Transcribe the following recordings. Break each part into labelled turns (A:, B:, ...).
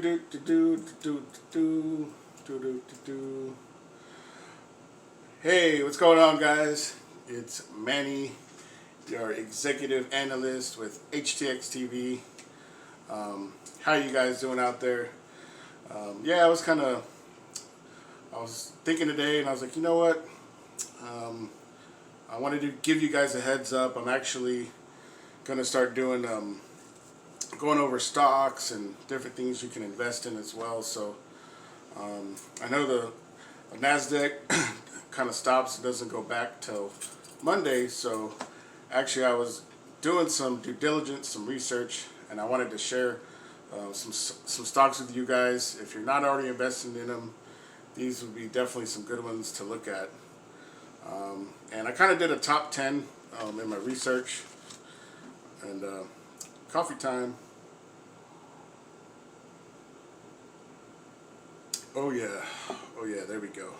A: Hey, what's going on, guys? It's Manny, your executive analyst with HTX TV. How you guys doing out there? Yeah, I was thinking today, and I was like, you know what? I wanted to give you guys a heads up. I'm actually gonna start doing going over stocks and different things you can invest in as well. So I know the NASDAQ kind of stops, it doesn't go back till Monday. So actually I was doing some due diligence, some research, and I wanted to share some stocks with you guys. If you're not already invested in them, these would be definitely some good ones to look at. And I kind of did a top 10 in my research. And coffee time. Oh yeah, there we go.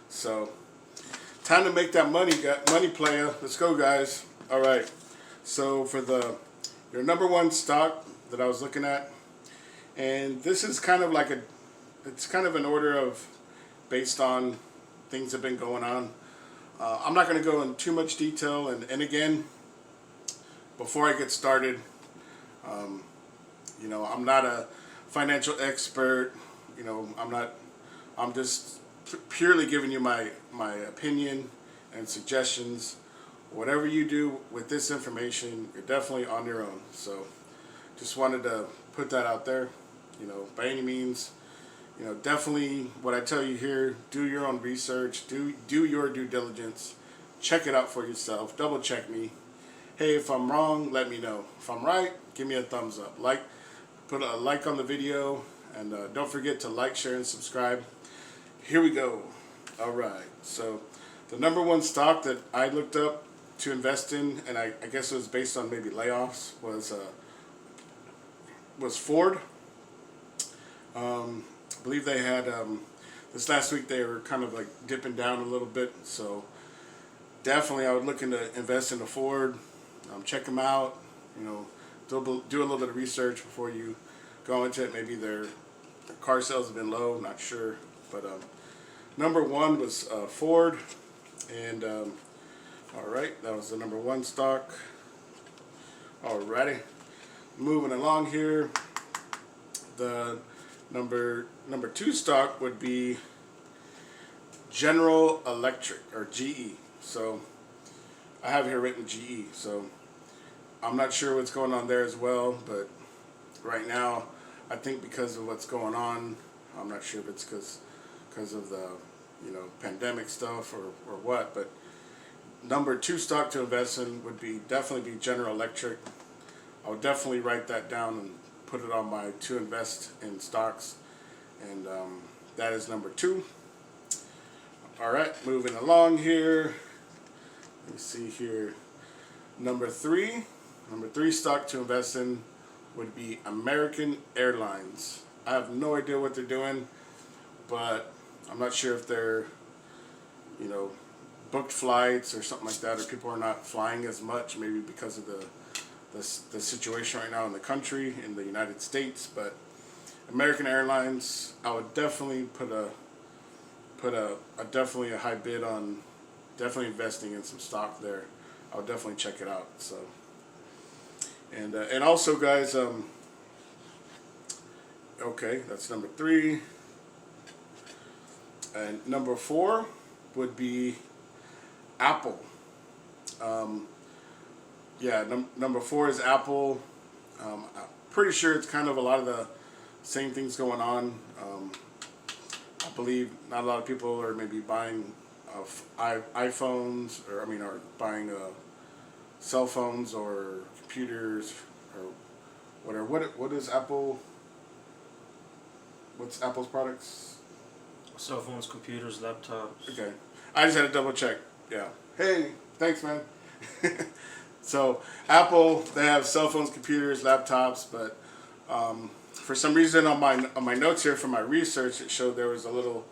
A: So time to make that money, player. Let's go, guys. All right. So for your number one stock that I was looking at, and this is kind of like it's kind of an order of based on things that have been going on. I'm not going to go in too much detail, and again, before I get started, you know, I'm not a financial expert. You know, I'm just purely giving you my opinion and suggestions. Whatever you do with this information, you're definitely on your own. So just wanted to put that out there. You know, by any means, you know, definitely what I tell you here, do your own research, do your due diligence, check it out for yourself, double check me. Hey, if I'm wrong, let me know. If I'm right, give me a thumbs up. Put a like on the video, and don't forget to like, share, and subscribe. Here we go. All right. So the number one stock that I looked up to invest in, and I guess it was based on maybe layoffs, was Ford. I believe they had this last week they were kind of like dipping down a little bit. So definitely I would look into invest into Ford. Check them out. You know, do a little bit of research before you go into it. Maybe their car sales have been low. Not sure, but number one was Ford, and all right, that was the number one stock. Alrighty, moving along here. The number two stock would be General Electric, or GE. So I have here written GE. So I'm not sure what's going on there as well, but right now I think because of what's going on, I'm not sure if it's because of the pandemic stuff or what, but number two stock to invest in would definitely be General Electric. I would definitely write that down and put it on my to invest in stocks, and that is number two. All right, moving along here. Let me see here. Number three stock to invest in would be American Airlines. I have no idea what they're doing, but I'm not sure if they're, booked flights or something like that, or people are not flying as much, maybe because of the situation right now in the country, in the United States. But American Airlines, I would definitely put a high bid on, definitely investing in some stock there. I would definitely check it out. So, and also, guys, okay, that's number three. And number four would be Apple. Yeah, number four is Apple. I'm pretty sure it's kind of a lot of the same things going on. I believe not a lot of people are maybe buying iPhones, or buying cell phones or computers or whatever. What is Apple? What's Apple's products?
B: Cell phones, computers, laptops. Okay,
A: I just had to double check. Yeah. Hey, thanks, man. So Apple, they have cell phones, computers, laptops, but for some reason on my notes here from my research, it showed there was a little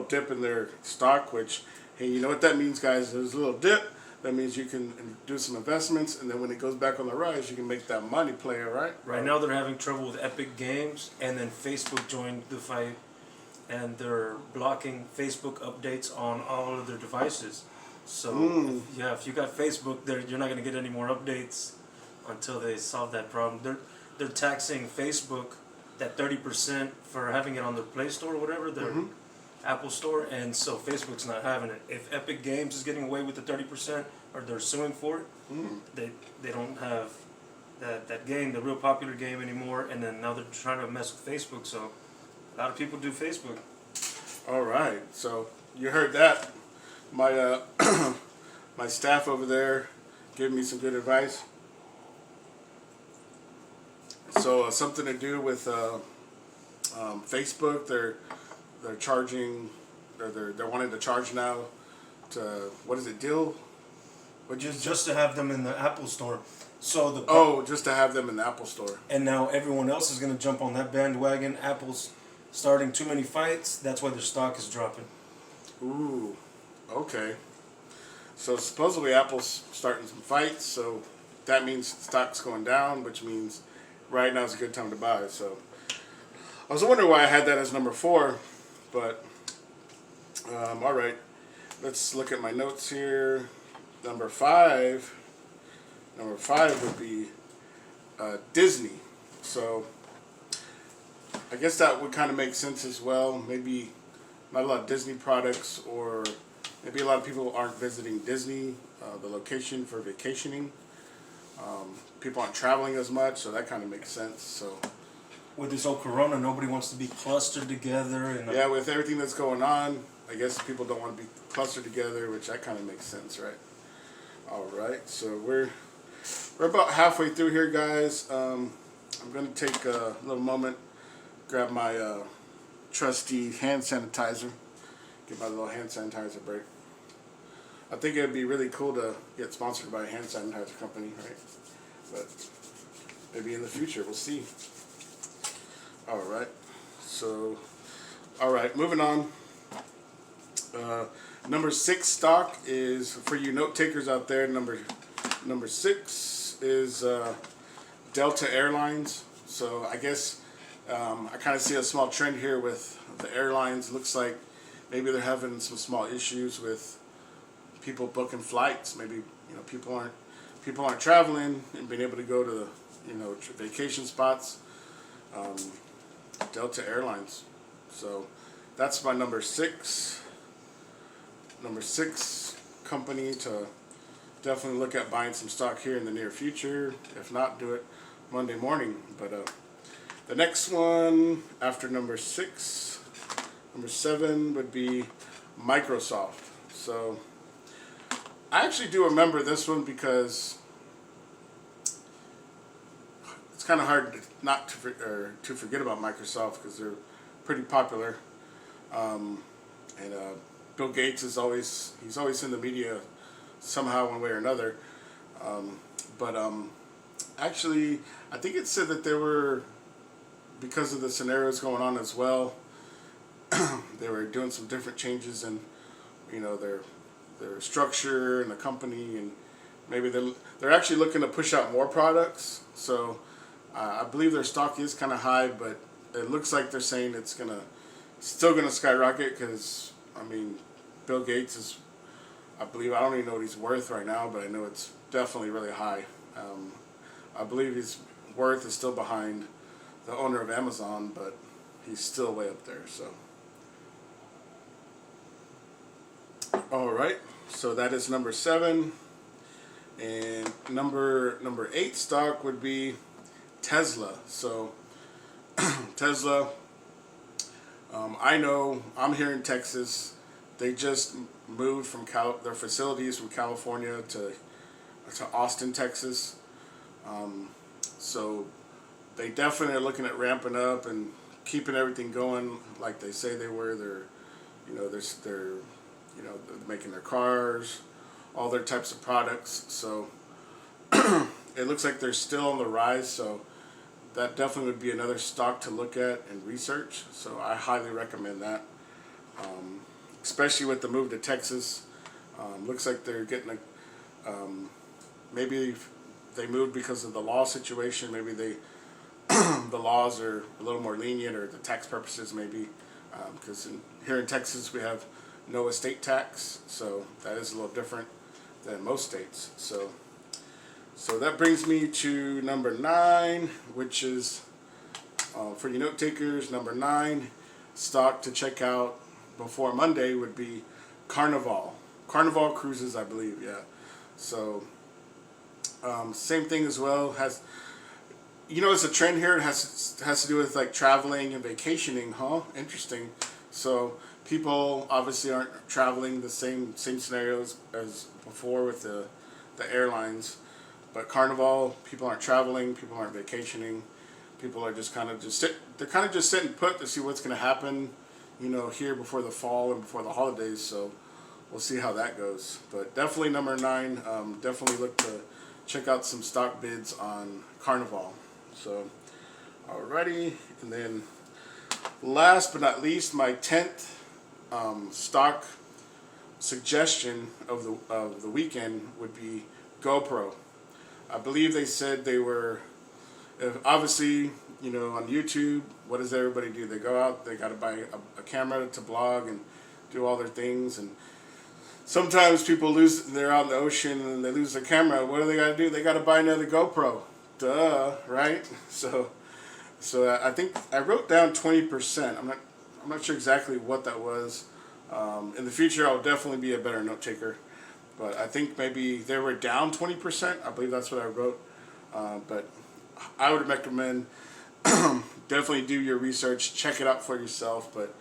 A: dip in their stock. Which, hey, you know what that means, guys? There's a little dip. that means you can do some investments, and then when it goes back on the rise, you can make that money play, right?
B: Right now they're having trouble with Epic Games, and then Facebook joined the fight, and they're blocking Facebook updates on all of their devices. So if you got Facebook, you're not going to get any more updates until they solve that problem. They're taxing Facebook that 30% for having it on their Play Store or whatever, their Apple Store, and so Facebook's not having it. If Epic Games is getting away with the 30%, or they're suing for it, they don't have that game, the real popular game anymore, and then now they're trying to mess with Facebook, so a lot of people do Facebook.
A: All right, so you heard that. My my staff over there gave me some good advice. So something to do with Facebook. They're charging, or they're wanting to charge now to, what is it, deal?
B: Just to have them in the Apple Store. So
A: just to have them in the Apple Store.
B: And now everyone else is going to jump on that bandwagon. Apple's starting too many fights. That's why their stock is dropping.
A: Ooh, okay. So supposedly Apple's starting some fights, so that means stock's going down, which means right now is a good time to buy. So I was wondering why I had that as number 4, but all right. Let's look at my notes here. Number 5 would be Disney. So I guess that would kind of make sense as well. Maybe not a lot of Disney products, or maybe a lot of people aren't visiting Disney, the location, for vacationing. People aren't traveling as much, so that kind of makes sense. So
B: with this old Corona, nobody wants to be clustered together. And
A: yeah, with everything that's going on, I guess people don't want to be clustered together, which that kind of makes sense, right? All right, so we're about halfway through here, guys. I'm going to take a little moment, grab my trusty hand sanitizer, get my little hand sanitizer break. I think it would be really cool to get sponsored by a hand sanitizer company, right? But maybe in the future, we'll see. All right, so, all right, moving on. Number 6 stock is, for you note takers out there, number 6 is Delta Airlines. So I guess I kind of see a small trend here with the airlines. Looks like maybe they're having some small issues with people booking flights. Maybe people aren't traveling and being able to go to vacation spots. Delta Airlines. So that's my number 6 company to definitely look at buying some stock here in the near future. If not, do it Monday morning. But the next one after number 6, number 7 would be Microsoft. So I actually do remember this one because it's kind of hard to forget about Microsoft because they're pretty popular. And Bill Gates is always in the media somehow, one way or another. But actually, I think it said that they were, because of the scenarios going on as well, they were doing some different changes in their structure and the company, and maybe they're actually looking to push out more products. So I believe their stock is kind of high, but it looks like they're saying it's still gonna skyrocket because Bill Gates is, I don't even know what he's worth right now, but I know it's definitely really high. I believe his worth is still behind the owner of Amazon, but he's still way up there. So all right, so that is number 7, and number 8 stock would be Tesla. So Tesla, I know I'm here in Texas. They just moved from their facilities from California to Austin, Texas. So they definitely are looking at ramping up and keeping everything going like they say they were. They're making their cars, all their types of products. So it looks like they're still on the rise. So that definitely would be another stock to look at and research. So I highly recommend that. Especially with the move to Texas. Looks like they're getting Maybe they moved because of the law situation. Maybe they the laws are a little more lenient, or the tax purposes maybe, because here in Texas we have no estate tax, so that is a little different than most states. So that brings me to number 9, which is for you note takers. Number 9 stock to check out before Monday would be Carnival. Carnival Cruises, I believe, yeah. So same thing as well. Has, you know, it's a trend here. It has to do with like traveling and vacationing, huh? Interesting. So people obviously aren't traveling the same scenarios as before with the airlines, but Carnival, people aren't traveling, people aren't vacationing, people are just kind of just sitting put to see what's going to happen, you know, here before the fall and before the holidays. So we'll see how that goes. But definitely number 9, definitely look to check out some stock bids on Carnival. So alrighty, and then last but not least, my 10th stock suggestion of the weekend would be GoPro. I believe they said they were, obviously, you know, on YouTube, what does everybody do? They go out, they got to buy a camera to blog and do all their things, and sometimes people they're out in the ocean and they lose their camera. What do they got to do? They got to buy another GoPro. Duh, right? So I think I wrote down 20%. I'm not sure exactly what that was. In the future, I'll definitely be a better note taker. But I think maybe they were down 20%. I believe that's what I wrote. But I would recommend definitely do your research, check it out for yourself. But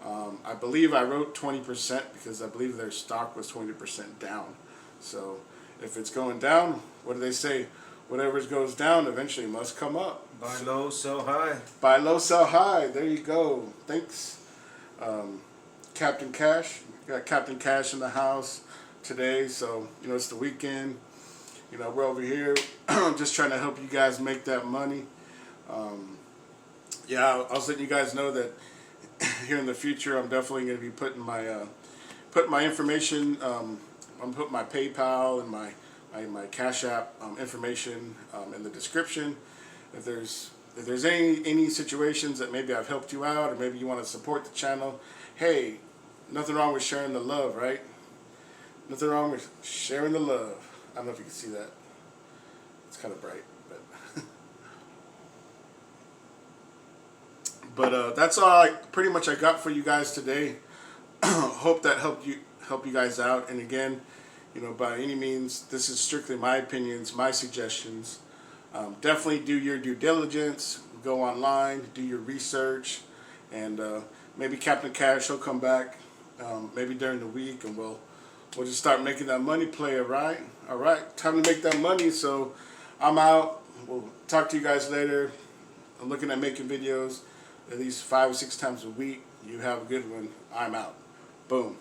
A: I believe I wrote 20% because I believe their stock was 20% down. So if it's going down, what do they say? Whatever goes down eventually must come up.
B: Buy low, sell high.
A: Buy low, sell high. There you go. Thanks, Captain Cash. Got Captain Cash in the house today. So, you know, it's the weekend. You know, we're over here just trying to help you guys make that money. Yeah, I was letting you guys know that here in the future, I'm definitely going to be putting my information. I'm putting my PayPal and my Cash App information in the description. If there's any situations that maybe I've helped you out, or maybe you want to support the channel, hey, nothing wrong with sharing the love, right? Nothing wrong with sharing the love. I don't know if you can see that. It's kind of bright, but that's all I got for you guys today. Hope that help you guys out. And again, you know, by any means, this is strictly my opinions, my suggestions. Definitely do your due diligence. Go online, do your research, and maybe Captain Cash will come back, maybe during the week, and we'll just start making that money play. All right, time to make that money. So I'm out. We'll talk to you guys later. I'm looking at making videos at least 5 or 6 times a week. You have a good one. I'm out. Boom.